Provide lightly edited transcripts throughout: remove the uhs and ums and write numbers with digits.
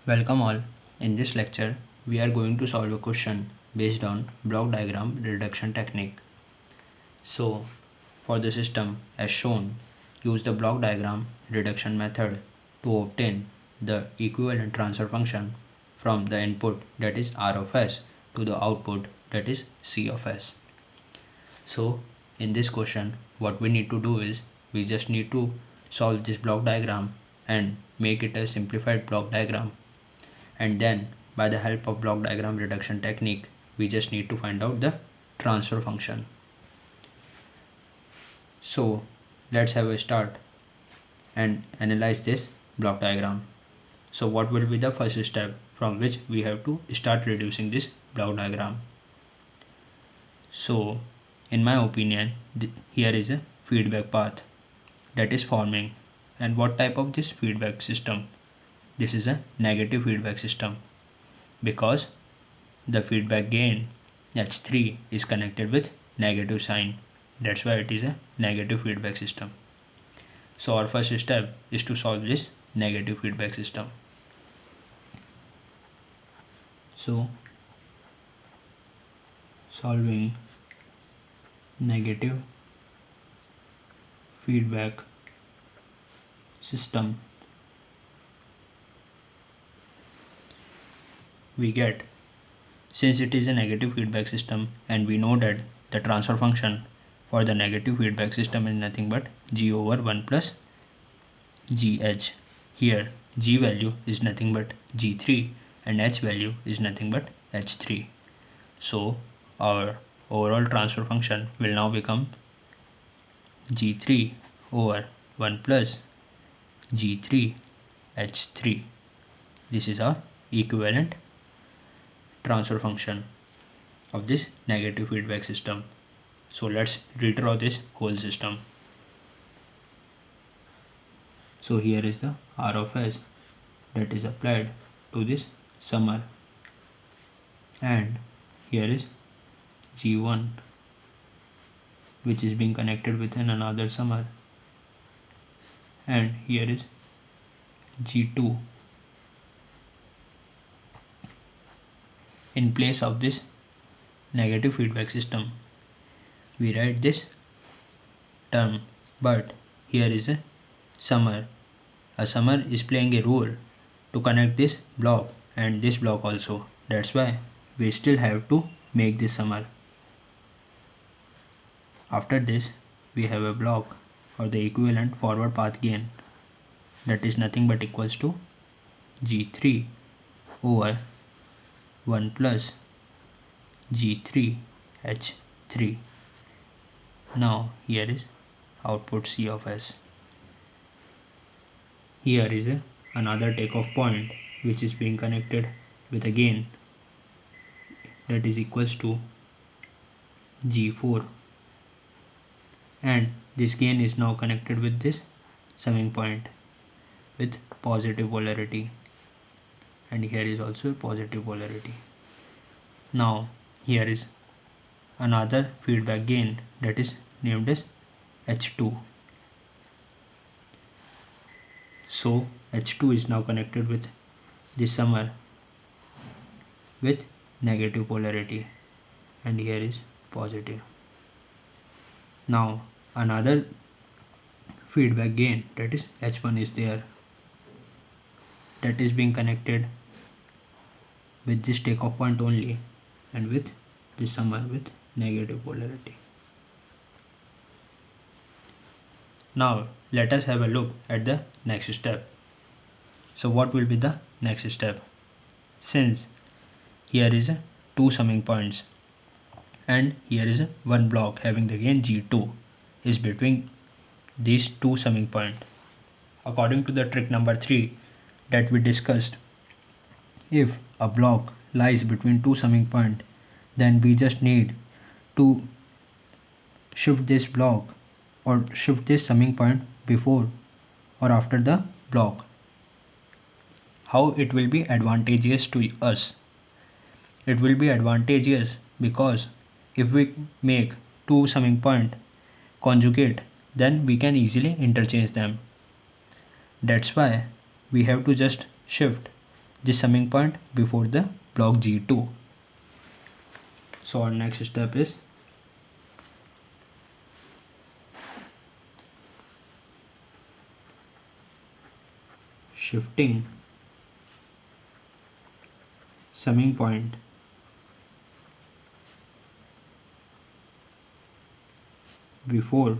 Welcome all. In this lecture, we are going to solve a question based on block diagram reduction technique. So, for the system as shown, use the block diagram reduction method to obtain the equivalent transfer function from the input, that is R of S, to the output, that is C of S. So, in this question, what we need to do is we just need to solve this block diagram and make it a simplified block diagram. And then by the help of block diagram reduction technique, we just need to find out the transfer function. So let's have a start and analyze this block diagram. So what will be the first step from which we have to start reducing this block diagram? So in my opinion, here is a feedback path that is forming. And what type of this feedback system? This is a negative feedback system because the feedback gain H3 is connected with negative sign. That's why it is a negative feedback system. So our first step is to solve this negative feedback system. So solving negative feedback system, we get, since it is a negative feedback system and we know that the transfer function for the negative feedback system is nothing but g over 1 plus gh. Here g value is nothing but g3 and h value is nothing but h3. So our overall transfer function will now become g3 over 1 plus g3 h3. This is our equivalent transfer function of this negative feedback system. So let's redraw this whole system. So here is the R of S that is applied to this summer, and here is G1 which is being connected with another summer, and here is G2. In place of this negative feedback system, we write this term, but here is a summer. A summer is playing a role to connect this block and this block also. That's why we still have to make this summer. After this, we have a block or the equivalent forward path gain, that is nothing but equals to G3 over 1 plus G3 H3. Now here is output C of S. Here is another takeoff point which is being connected with a gain that is equals to G4, and this gain is now connected with this summing point with positive polarity, and here is also positive polarity. Now here is another feedback gain that is named as H2. So H2 is now connected with this summer with negative polarity, and here is positive. Now another feedback gain, that is H1, is there, that is being connected with this takeoff point only and with this summer with negative polarity. Now let us have a look at the next step. So what will be the next step? Since here is two summing points and here is one block having the gain G2 is between these two summing points. According to the trick number 3 that we discussed, if a block lies between two summing points, then we just need to shift this block or shift this summing point before or after the block. How it will be advantageous to us? It will be advantageous because if we make two summing point conjugate, then we can easily interchange them. That's why we have to just shift this summing point before the block G2. So our next step is shifting summing point before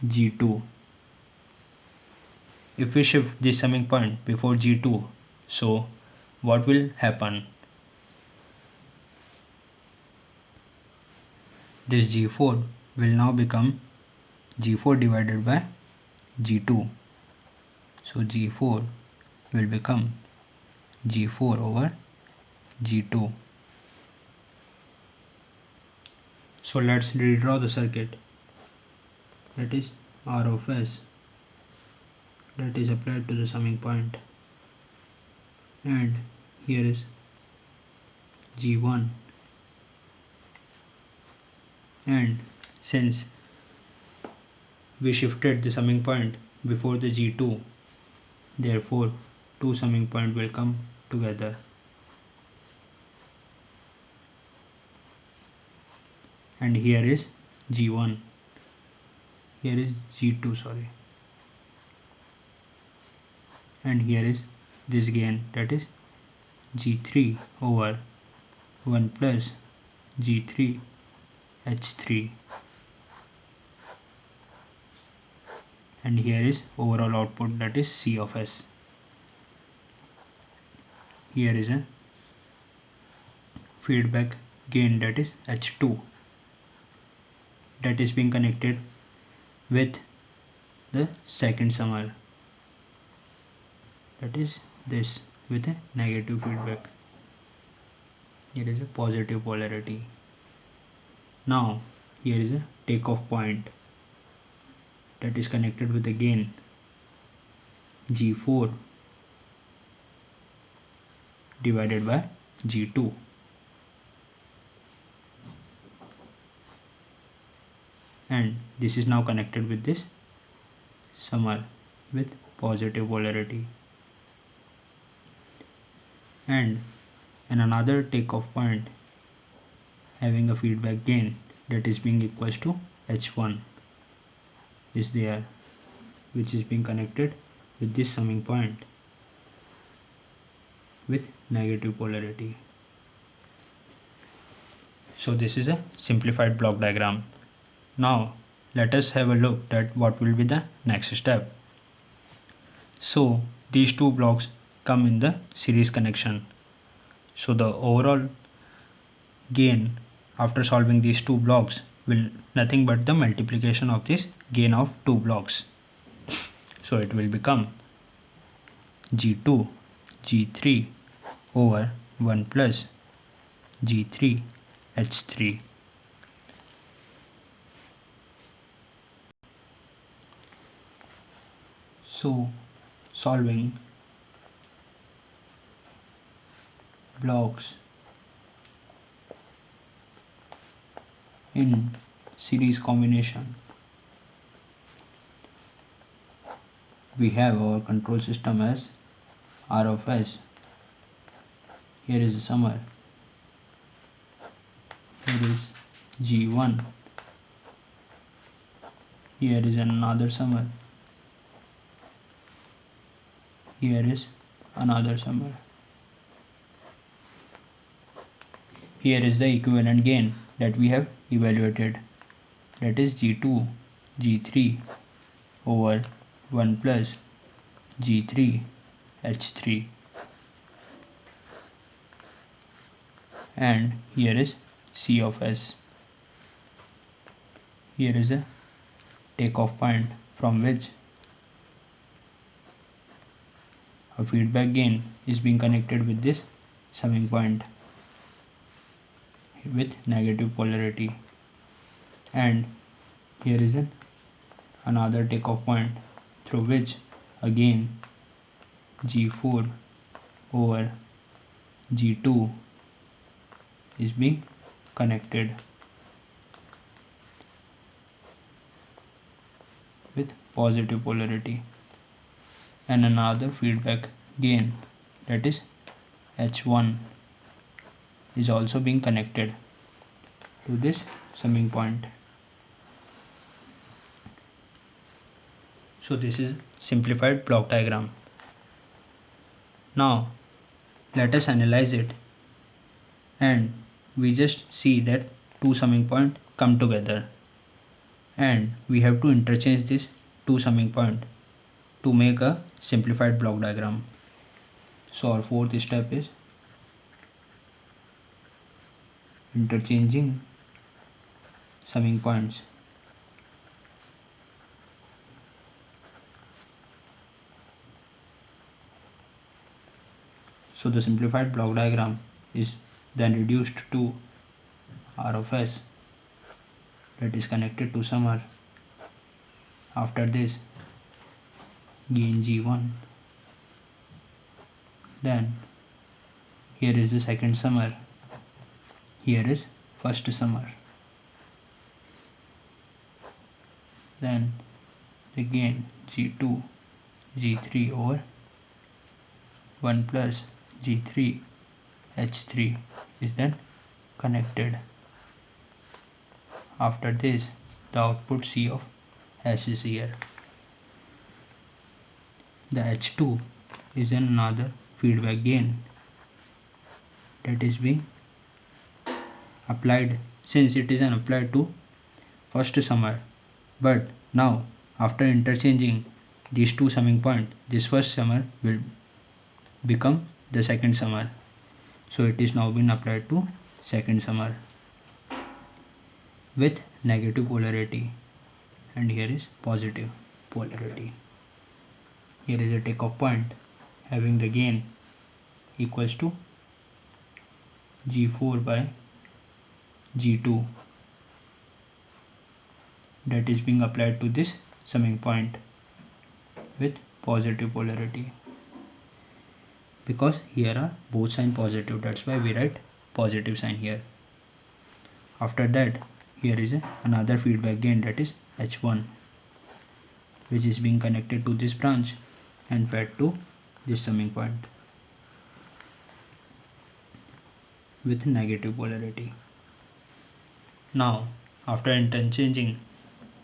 G2. If we shift this summing point before G2, so what will happen? This G4 will now become G4 divided by G2. So G4 will become G4 over G2. So let's redraw the circuit. That is R of S, that is applied to the summing point, and here is G1, and since we shifted the summing point before the G2, therefore two summing points will come together. And here is G1, here is G2, sorry, and here is this gain, that is G3 over 1 plus G3 H3, and here is overall output, that is C of S. Here is a feedback gain, that is H2, that is being connected with the second summer, that is this, with a negative feedback. Here is a positive polarity. Now here is a takeoff point that is connected with the gain G4 divided by G2. And this is now connected with this summer with positive polarity. And another takeoff point having a feedback gain that is being equals to H1 is there, which is being connected with this summing point with negative polarity. So this is a simplified block diagram. Now let us have a look at what will be the next step. So these two blocks come in the series connection. So the overall gain after solving these two blocks will nothing but the multiplication of this gain of two blocks. So it will become G2 G3 over 1 plus G3 H3. So solving blocks in series combination, we have our control system as R of S. Here is the summer, here is G1, here is another summer, here is another summer. Here is the equivalent gain that we have evaluated, that is G2 G3 over 1 plus G3 H3, and here is C of S. Here is a takeoff point from which a feedback gain is being connected with this summing point with negative polarity, and here is another takeoff point through which again G4 over G2 is being connected with positive polarity, and another feedback gain, that is H1, is also being connected to this summing point. So this is simplified block diagram. Now let us analyze it, and we just see that two summing points come together, and we have to interchange this two summing point to make a simplified block diagram. So our fourth step is interchanging summing points. So the simplified block diagram is then reduced to R of S, that is connected to summer. After this, gain G1. Then here is the second summer, here is first summer. Then the gain G2, G3 over 1 plus G3 H3 is then connected. After this, the output C of S is here. The H2 is another feedback gain that is being applied, since it is applied to first summer, but now after interchanging these two summing points, this first summer will become the second summer. So it is now been applied to second summer with negative polarity, and here is positive polarity. Here is a takeoff point having the gain equals to G4 by G2, that is being applied to this summing point with positive polarity, because here are both sign positive, that's why we write positive sign here. After that, here is another feedback gain, that is H1, which is being connected to this branch and fed to this summing point with negative polarity. Now after interchanging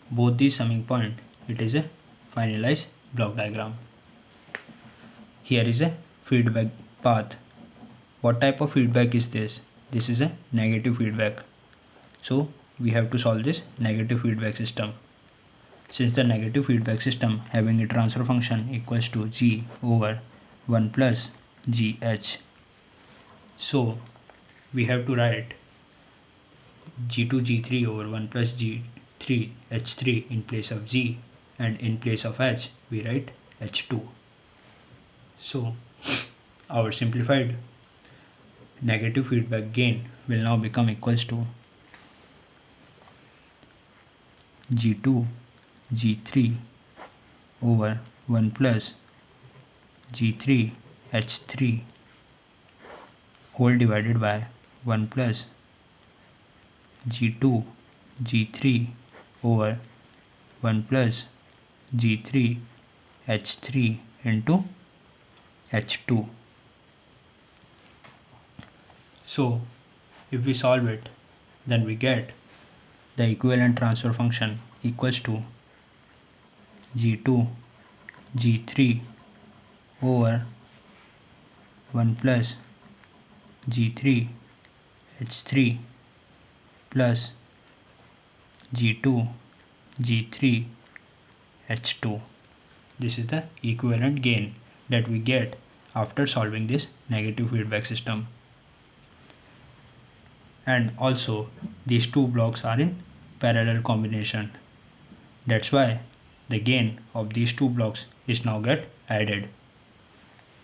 both these summing points, it is a finalized block diagram. Here is a feedback path. What type of feedback is this? This is a negative feedback, so we have to solve this negative feedback system. Since the negative feedback system having a transfer function equals to G over 1 plus GH, so we have to write G2 G3 over 1 plus G3 H3 in place of G, and in place of H we write H2. So our simplified negative feedback gain will now become equals to G2 G3 over 1 plus G3 H3 whole divided by 1 plus G2 G3 over 1 plus G3 H3 into H2. So if we solve it, then we get the equivalent transfer function equals to G2 G3 over 1 plus G3 H3 plus G2 G3 H2. This is the equivalent gain that we get after solving this negative feedback system. And also these two blocks are in parallel combination, that's why the gain of these two blocks is now get added.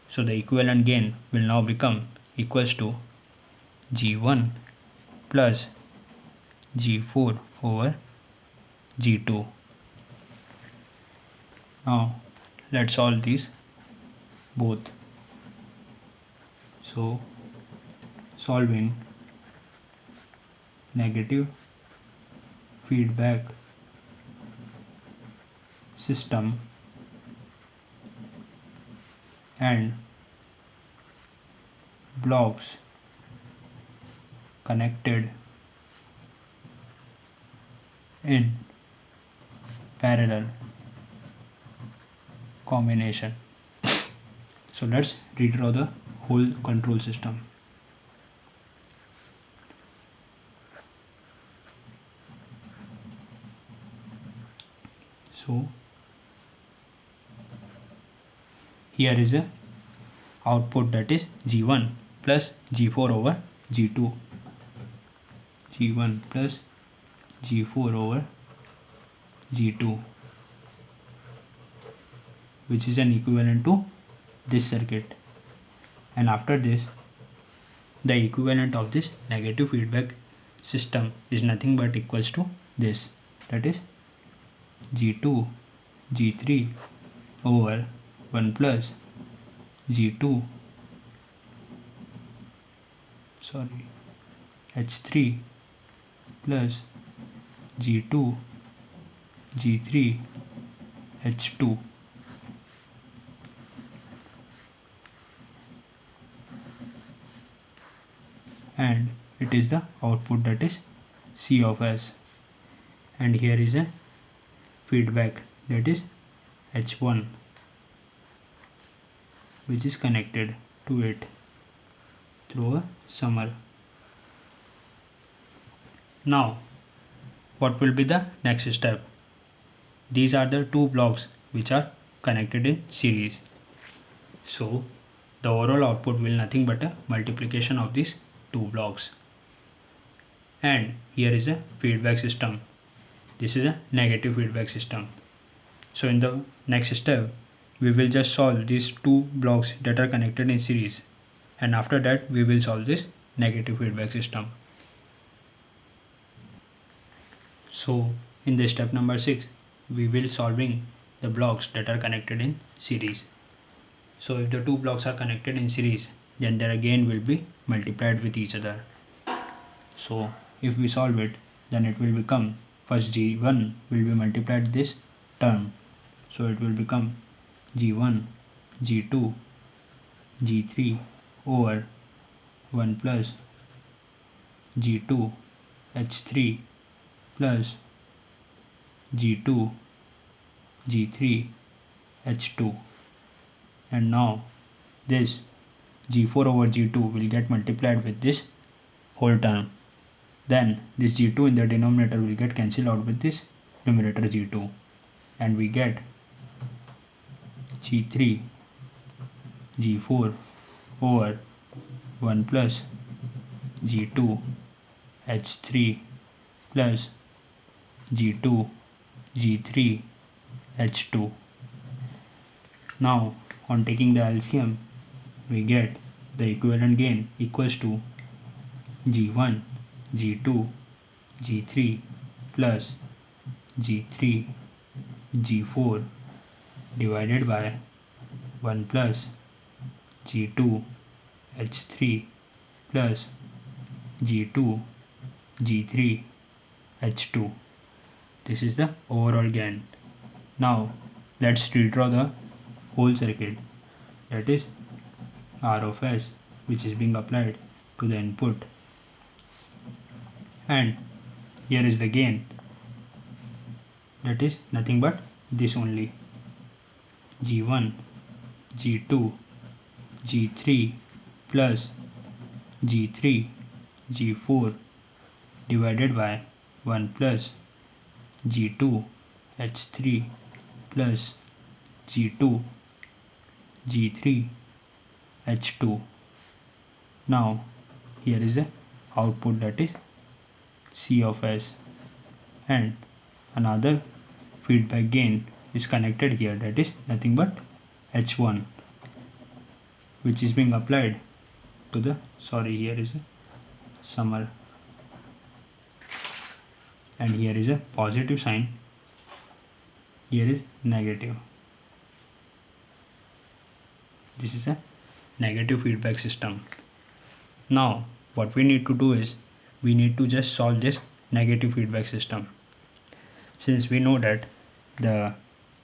So the equivalent gain will now become equals to G1 plus G4 over G2. Now let's solve these both. So solving negative feedback system and blocks connected in parallel combination. So let's redraw the whole control system. So here is a output, that is G1 plus G4 over G2, G1 plus G4 over G2, which is an equivalent to this circuit. And after this, the equivalent of this negative feedback system is nothing but equals to this, that is G2 G3 over 1 plus G2 H3 plus G2 G3 H2. And it is the output, that is C of S, and here is a feedback, that is H1, which is connected to it through a summer. Now what will be the next step? These are the two blocks which are connected in series, so the overall output will nothing but a multiplication of these two blocks. And here is a feedback system, this is a negative feedback system. So in the next step we will just solve these two blocks that are connected in series, and after that we will solve this negative feedback system. So in the step number 6 we will solving the blocks that are connected in series. So if the two blocks are connected in series, then their gain will be multiplied with each other. So if we solve it, then it will become, first G1 will be multiplied this term, so it will become G1 G2 G3 over 1 plus G2 H3 plus G2 G3 H2. And now this G4 over G2 will get multiplied with this whole term, then this G2 in the denominator will get cancelled out with this numerator G2, and we get G3 G4 over 1 plus G2 H3 plus G2 G3 H2. Now on taking the LCM, we get the equivalent gain equals to G1 G2 G3 plus G3 G4 divided by 1 plus G2 H3 plus G2 G3 H2. This is the overall gain. Now let's redraw the whole circuit, that is R of S, which is being applied to the input, and here is the gain, that is nothing but this only, G1 G2 G3 plus G3 G4 divided by 1 plus G2 H3 plus G2 G3 H2. Now here is the output, that is C of S, and another feedback gain is connected here, that is nothing but H1, which is being applied to the, here is a summer, and here is a positive sign, here is negative. This is a negative feedback system. Now what we need to do is we need to just solve this negative feedback system. Since we know that the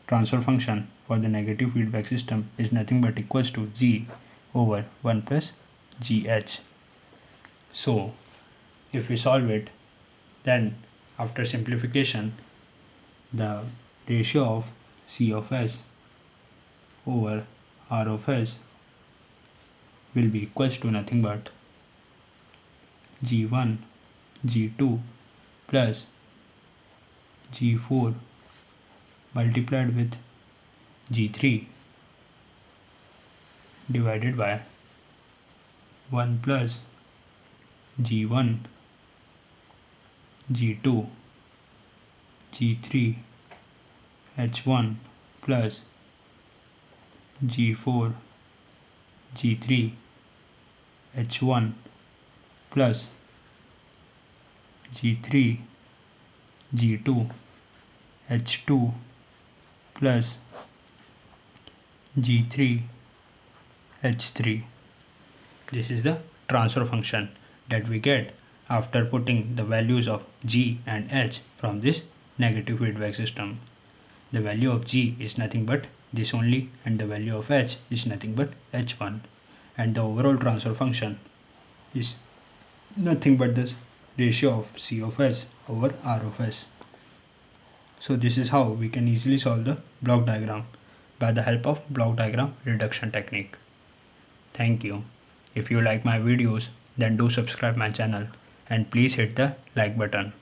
transfer function for the negative feedback system is nothing but equals to g over 1 plus gh. So if we solve it, then after simplification, the ratio of C of s over R of s will be equals to nothing but g1 g2 plus g4 multiplied with g3 divided by 1 plus g1 g2 g3 h1 plus g4 g3 h1 plus g3 g2 h2 plus g3 h3. This is the transfer function that we get after putting the values of g and h from this negative feedback system. The value of g is nothing but this only, and the value of h is nothing but h1, and the overall transfer function is nothing but this ratio of C of s over R of s. So this is how we can easily solve the block diagram by the help of block diagram reduction technique. Thank you. If you like my videos, then do subscribe my channel and please hit the like button.